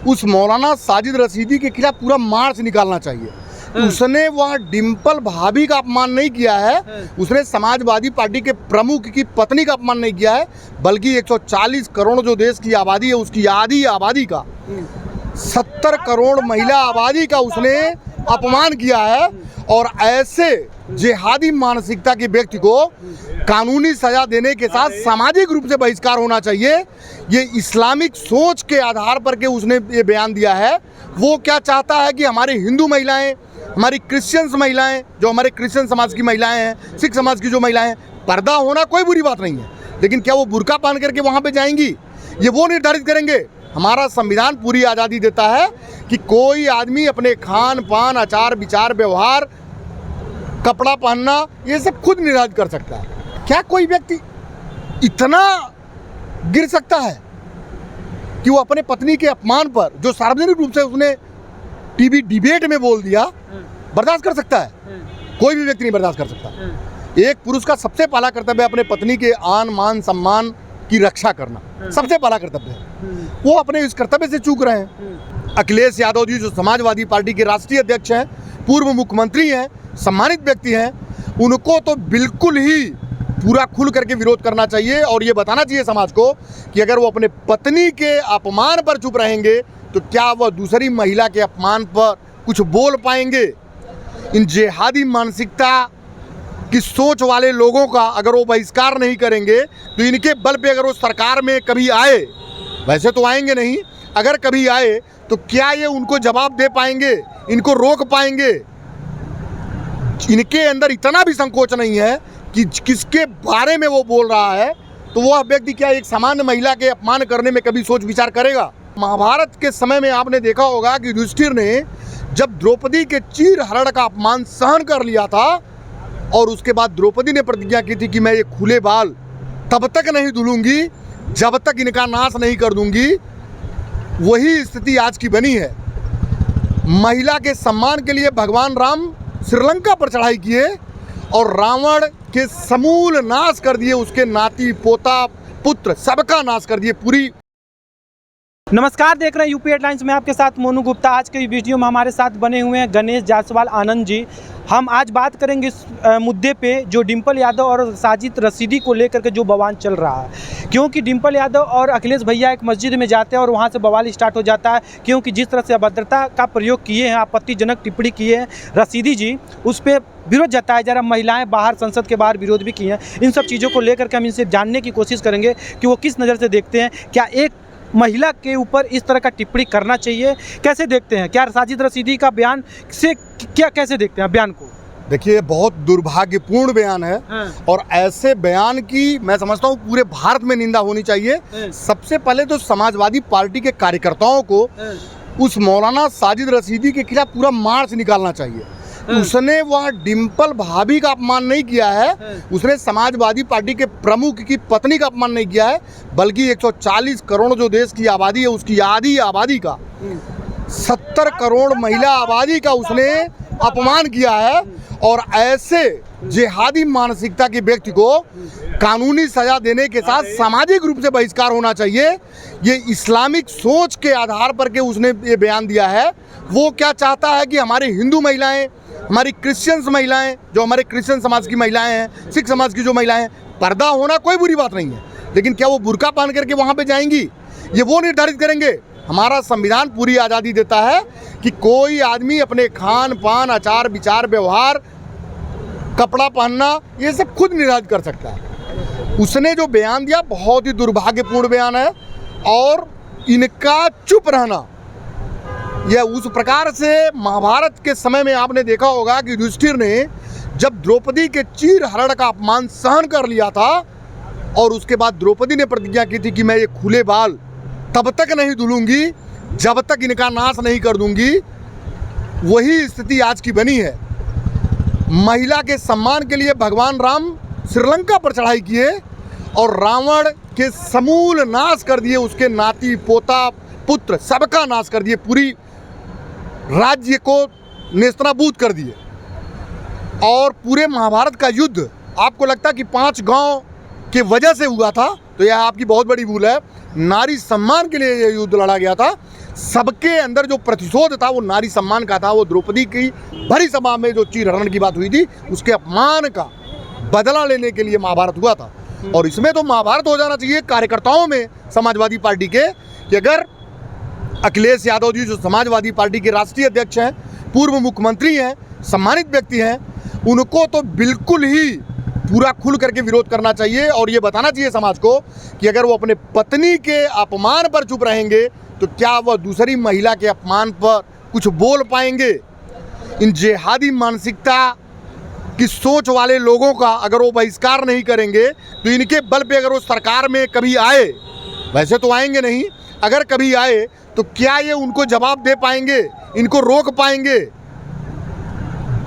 उस मौलाना साजिद रशीदी के खिलाफ पूरा मार्च निकालना चाहिए। उसने वह डिम्पल भाभी का अपमान नहीं किया है, उसने समाजवादी पार्टी के प्रमुख की पत्नी का अपमान नहीं किया है, बल्कि 140 करोड़ जो देश की आबादी है उसकी आधी आबादी का 70 करोड़ महिला आबादी का उसने अपमान किया है। और ऐसे जिहादी मानसिकता के व्यक्ति को कानूनी सजा देने के साथ सामाजिक रूप से बहिष्कार होना चाहिए। ये इस्लामिक सोच के आधार पर के उसने ये बयान दिया है। वो क्या चाहता है कि हमारे हिंदू महिलाएं, हमारी क्रिश्चियंस महिलाएं, जो हमारे क्रिश्चियन समाज की महिलाएं हैं, सिख समाज की जो महिलाएं, पर्दा होना कोई बुरी बात नहीं है, लेकिन क्या वो बुर्का पहन करके वहाँ पे जाएंगी, ये वो निर्धारित करेंगे। हमारा संविधान पूरी आज़ादी देता है कि कोई आदमी अपने खान पान, आचार विचार, व्यवहार, कपड़ा पहनना, ये सब खुद निर्धारित कर सकता है। क्या कोई व्यक्ति इतना गिर सकता है कि वो अपने पत्नी के अपमान पर, जो सार्वजनिक रूप से उसने टीवी डिबेट में बोल दिया, बर्दाश्त कर सकता है? कोई भी व्यक्ति नहीं बर्दाश्त कर सकता। एक पुरुष का सबसे पहला कर्तव्य है अपने पत्नी के आन मान सम्मान की रक्षा करना, सबसे पहला कर्तव्य है। वो अपने इस कर्तव्य से चूक रहे हैं। अखिलेश यादव जी जो समाजवादी पार्टी के राष्ट्रीय अध्यक्ष हैं, पूर्व मुख्यमंत्री हैं, सम्मानित व्यक्ति हैं, उनको तो बिल्कुल ही पूरा खुल करके विरोध करना चाहिए और ये बताना चाहिए समाज को कि अगर वो अपने पत्नी के अपमान पर चुप रहेंगे तो क्या वह दूसरी महिला के अपमान पर कुछ बोल पाएंगे। इन जिहादी मानसिकता की सोच वाले लोगों का अगर वो बहिष्कार नहीं करेंगे तो इनके बल पे अगर वो सरकार में कभी आए, वैसे तो आएंगे नहीं, अगर कभी आए तो क्या ये उनको जवाब दे पाएंगे, इनको रोक पाएंगे? इनके अंदर इतना भी संकोच नहीं है कि किसके बारे में वो बोल रहा है, तो वह व्यक्ति क्या एक सामान्य महिला के अपमान करने में कभी सोच विचार करेगा? महाभारत के समय में आपने देखा होगा कि युधिष्ठिर ने जब द्रौपदी के चीर हरण का अपमान सहन कर लिया था और उसके बाद द्रौपदी ने प्रतिज्ञा की थी कि मैं ये खुले बाल तब तक नहीं धुलूंगी जब तक इनका नाश नहीं कर दूंगी, वही स्थिति आज की बनी है। महिला के सम्मान के लिए भगवान राम श्रीलंका पर चढ़ाई किए और रावण के समूल नाश कर दिए, उसके नाती पोता पुत्र सबका नाश कर दिए पूरी। नमस्कार, देख रहे हैं यूपी हेडलाइंस में आपके साथ मोनू गुप्ता। आज के वीडियो में हमारे साथ बने हुए हैं गणेश जायसवाल आनंद जी। हम आज बात करेंगे इस मुद्दे पे जो डिम्पल यादव और साजिद रशीदी को लेकर के जो बवाल चल रहा है, क्योंकि डिम्पल यादव और अखिलेश भैया एक मस्जिद में जाते हैं और वहाँ से बवाल स्टार्ट हो जाता है, क्योंकि जिस तरह से अभद्रता का प्रयोग किए हैं, आपत्तिजनक टिप्पणी किए हैं रशीदी जी, उस पर विरोध जताया जा रहा है। महिलाएं बाहर, संसद के बाहर विरोध भी किए हैं। इन सब चीज़ों को लेकर के हम इनसे जानने की कोशिश करेंगे कि वो किस नज़र से देखते हैं। क्या एक महिला के ऊपर इस तरह का टिप्पणी करना चाहिए? कैसे देखते हैं? क्या साजिद रशीदी का बयान से क्या कैसे देखते हैं बयान को? देखिए, बहुत दुर्भाग्यपूर्ण बयान है और ऐसे बयान की मैं समझता हूँ पूरे भारत में निंदा होनी चाहिए। सबसे पहले तो समाजवादी पार्टी के कार्यकर्ताओं को उस मौलाना साजिद रशीदी के खिलाफ पूरा मार्च निकालना चाहिए। उसने वह डिम्पल भाभी का अपमान नहीं किया है, उसने समाजवादी पार्टी के प्रमुख की पत्नी का अपमान नहीं किया है, बल्कि 140 करोड़ जो देश की आबादी है उसकी आधी आबादी का 70 करोड़ महिला आबादी का उसने अपमान किया है। और ऐसे जिहादी मानसिकता के व्यक्ति को कानूनी सजा देने के साथ सामाजिक रूप से बहिष्कार होना चाहिए। ये इस्लामिक सोच के आधार पर के उसने ये बयान दिया है। वो क्या चाहता है कि हमारे हिंदू महिलाएं, हमारी क्रिश्चियंस महिलाएं, जो हमारे क्रिश्चियन समाज की महिलाएं हैं, सिख समाज की जो महिलाएं, पर्दा होना कोई बुरी बात नहीं है, लेकिन क्या वो बुर्का पहन करके वहाँ पे जाएंगी, ये वो निर्धारित करेंगे। हमारा संविधान पूरी आज़ादी देता है कि कोई आदमी अपने खान पान, आचार विचार, व्यवहार, कपड़ा पहनना, ये सब खुद निर्धारित कर सकता है। उसने जो बयान दिया बहुत ही दुर्भाग्यपूर्ण बयान है और इनका चुप रहना यह उस प्रकार से महाभारत के समय में आपने देखा होगा कि युधिष्ठिर ने जब द्रौपदी के चीर हरण का अपमान सहन कर लिया था और उसके बाद द्रौपदी ने प्रतिज्ञा की थी कि मैं ये खुले बाल तब तक नहीं धुलूंगी जब तक इनका नाश नहीं कर दूंगी, वही स्थिति आज की बनी है। महिला के सम्मान के लिए भगवान राम श्रीलंका पर चढ़ाई किए और रावण के समूल नाश कर दिए, उसके नाती पोता पुत्र सबका नाश कर दिए, पूरी राज्य को नेस्तनाबूद कर दिए। और पूरे महाभारत का युद्ध आपको लगता कि 5 गांव के वजह से हुआ था, तो यह आपकी बहुत बड़ी भूल है। नारी सम्मान के लिए यह युद्ध लड़ा गया था। सबके अंदर जो प्रतिशोध था वो नारी सम्मान का था। वो द्रौपदी की भरी सभा में जो चीरहरण की बात हुई थी उसके अपमान का बदला लेने के लिए महाभारत हुआ था। और इसमें तो महाभारत हो जाना चाहिए कार्यकर्ताओं में समाजवादी पार्टी के, कि अगर अखिलेश यादव जी जो समाजवादी पार्टी के राष्ट्रीय अध्यक्ष हैं, पूर्व मुख्यमंत्री हैं, सम्मानित व्यक्ति हैं, उनको तो बिल्कुल ही पूरा खुल करके विरोध करना चाहिए और ये बताना चाहिए समाज को कि अगर वो अपने पत्नी के अपमान पर चुप रहेंगे तो क्या वह दूसरी महिला के अपमान पर कुछ बोल पाएंगे। इन जिहादी मानसिकता की सोच वाले लोगों का अगर वो बहिष्कार नहीं करेंगे तो इनके बल पे अगर वो सरकार में कभी आए, वैसे तो आएंगे नहीं, अगर कभी आए तो क्या ये उनको जवाब दे पाएंगे, इनको रोक पाएंगे।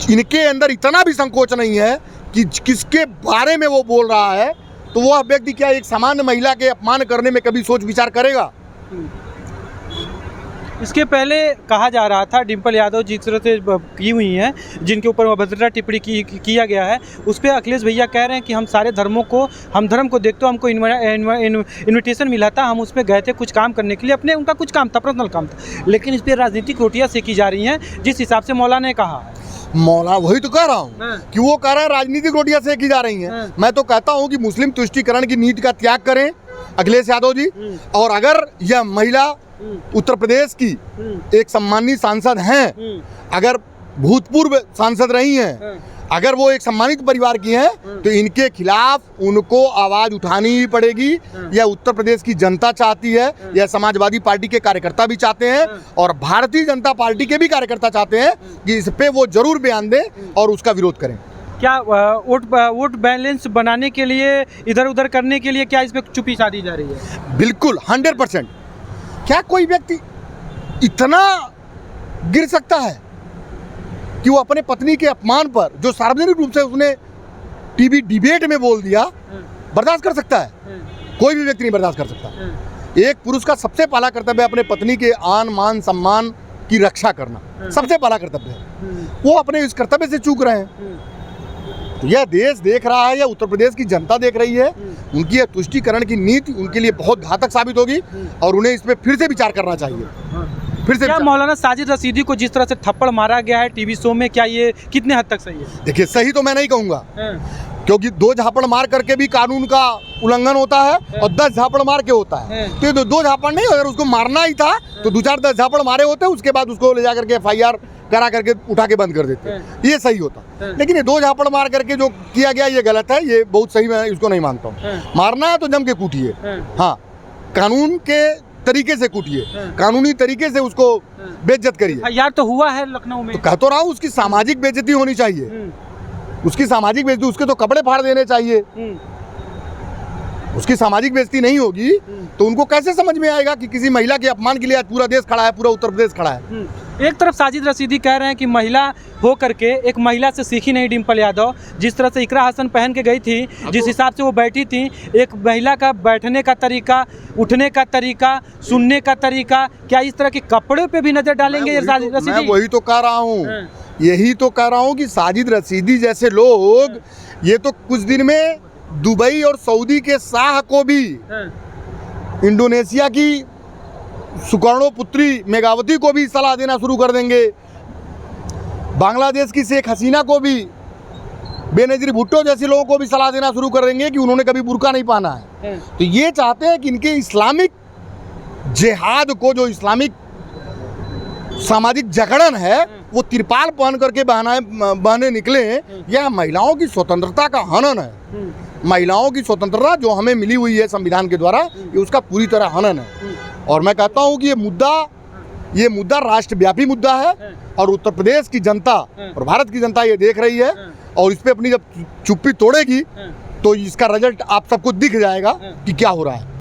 इनके अंदर इतना भी संकोच नहीं है कि किसके बारे में वो बोल रहा है, तो वह व्यक्ति क्या एक सामान्य महिला के अपमान करने में कभी सोच विचार करेगा। इसके पहले कहा जा रहा था डिम्पल यादव जिस तरह से की हुई हैं, जिनके ऊपर अभद्रता टिप्पणी किया गया है, उस पर अखिलेश भैया कह रहे हैं कि हम सारे धर्मों को, हम धर्म को देखते हो, हमको इन्विटेशन मिला था, हम उस पर गए थे कुछ काम करने के लिए, अपने उनका कुछ काम था, पर्सनल काम था, लेकिन इस पर राजनीतिक रोटियां सेकी जा रही हैं जिस हिसाब से मौलाना ने कहा है। मौला वही तो कह रहा हूँ कि वो कह रहा है राजनीतिक रोटियां सेकी जा रही हैं। मैं तो कहता हूँ कि मुस्लिम तुष्टीकरण की नीति का त्याग करें अखिलेश यादव जी, और अगर यह महिला उत्तर प्रदेश की एक सम्मानित सांसद हैं, अगर भूतपूर्व सांसद रही हैं, अगर वो एक सम्मानित परिवार की हैं, तो इनके खिलाफ उनको आवाज उठानी ही पड़ेगी। यह उत्तर प्रदेश की जनता चाहती है, यह समाजवादी पार्टी के कार्यकर्ता भी चाहते हैं और भारतीय जनता पार्टी के भी कार्यकर्ता चाहते हैं कि इस पे वो जरूर बयान दें और उसका विरोध करें। क्या वोट बैलेंस बनाने के लिए, इधर उधर करने के लिए क्या इस पे चुप्पी साधी जा रही है? बिल्कुल 100%। क्या कोई व्यक्ति इतना गिर सकता है कि वो अपने पत्नी के अपमान पर, जो सार्वजनिक रूप से उसने टीवी डिबेट में बोल दिया, बर्दाश्त कर सकता है? कोई भी व्यक्ति नहीं बर्दाश्त कर सकता। एक पुरुष का सबसे पहला कर्तव्य है अपने पत्नी के आन मान सम्मान की रक्षा करना, सबसे पहला कर्तव्य है। वो अपने इस कर्तव्य से चूक रहे हैं। तो यह देश देख रहा है, या उत्तर प्रदेश की जनता देख रही है, उनकी यह तुष्टीकरण की नीति उनके लिए बहुत घातक साबित होगी और उन्हें इस पे फिर से विचार करना चाहिए। फिर से क्या मौलाना साजिद रशीदी को जिस तरह से थप्पड़ मारा गया है टीवी शो में, क्या ये कितने हद तक सही है? देखिए, सही तो मैं नहीं कहूँगा, क्योंकि 2 झापड़ मार करके भी कानून का उल्लंघन होता है और 10 झापड़ मार के होता है। तो ये 2 झापड़ नहीं, अगर उसको मारना ही था तो 2-4-10 झापड़ मारे होते, उसके बाद उसको ले जा करके FIR करा करके उठा के बंद कर देते, ये सही होता। लेकिन ये 2 झापड़ मार करके जो किया गया ये गलत है, ये बहुत सही, मैं इसको नहीं मानता हूँ। मारना है तो जम के कूटिए, हाँ, कानून के तरीके से कूटिए, कानूनी तरीके से उसको बेइज्जत करिए। यार तो हुआ है लखनऊ में, तो कह तो रहा हूँ उसकी सामाजिक बेइज्जती होनी चाहिए, उसकी सामाजिक बेइज्जती, उसके तो कपड़े फाड़ देने चाहिए। उसकी सामाजिक बेइज्जती नहीं होगी तो उनको कैसे समझ में आएगा कि किसी महिला के अपमान के लिए आज पूरा देश खड़ा है, पूरा उत्तर प्रदेश खड़ा है। एक तरफ साजिद रशीदी कह रहे हैं कि महिला हो करके एक महिला से सीखी नहीं डिम्पल यादव, जिस तरह से इकरा हसन पहन के गई थी, जिस हिसाब से वो बैठी थी, एक महिला का बैठने का तरीका, उठने का तरीका, सुनने का तरीका, क्या इस तरह के कपड़े पे भी नजर डालेंगे ये साजिद रशीदी? मैं वही तो कह रहा हूँ, यही तो कह रहा हूँ कि साजिद रशीदी जैसे लोग, ये तो कुछ दिन में दुबई और सऊदी के शाह को भी, इंडोनेशिया की सुकर्णो पुत्री मेघावती को भी सलाह देना शुरू कर देंगे, बांग्लादेश की शेख हसीना को भी, बेनजीर भुट्टो जैसे लोगों को भी सलाह देना शुरू कर देंगे कि उन्होंने कभी बुर्का नहीं पहना है। तो ये चाहते हैं कि इनके इस्लामिक जिहाद को, जो इस्लामिक सामाजिक जगड़न है, वो तिरपाल पहन करके बहने निकले। यह महिलाओं की स्वतंत्रता का हनन है। महिलाओं की स्वतंत्रता जो हमें मिली हुई है संविधान के द्वारा, ये उसका पूरी तरह हनन है। और मैं कहता हूँ कि ये मुद्दा राष्ट्रव्यापी मुद्दा है और उत्तर प्रदेश की जनता और भारत की जनता ये देख रही है, और इस पे अपनी जब चुप्पी तोड़ेगी तो इसका रिजल्ट आप सबको दिख जाएगा कि क्या हो रहा है।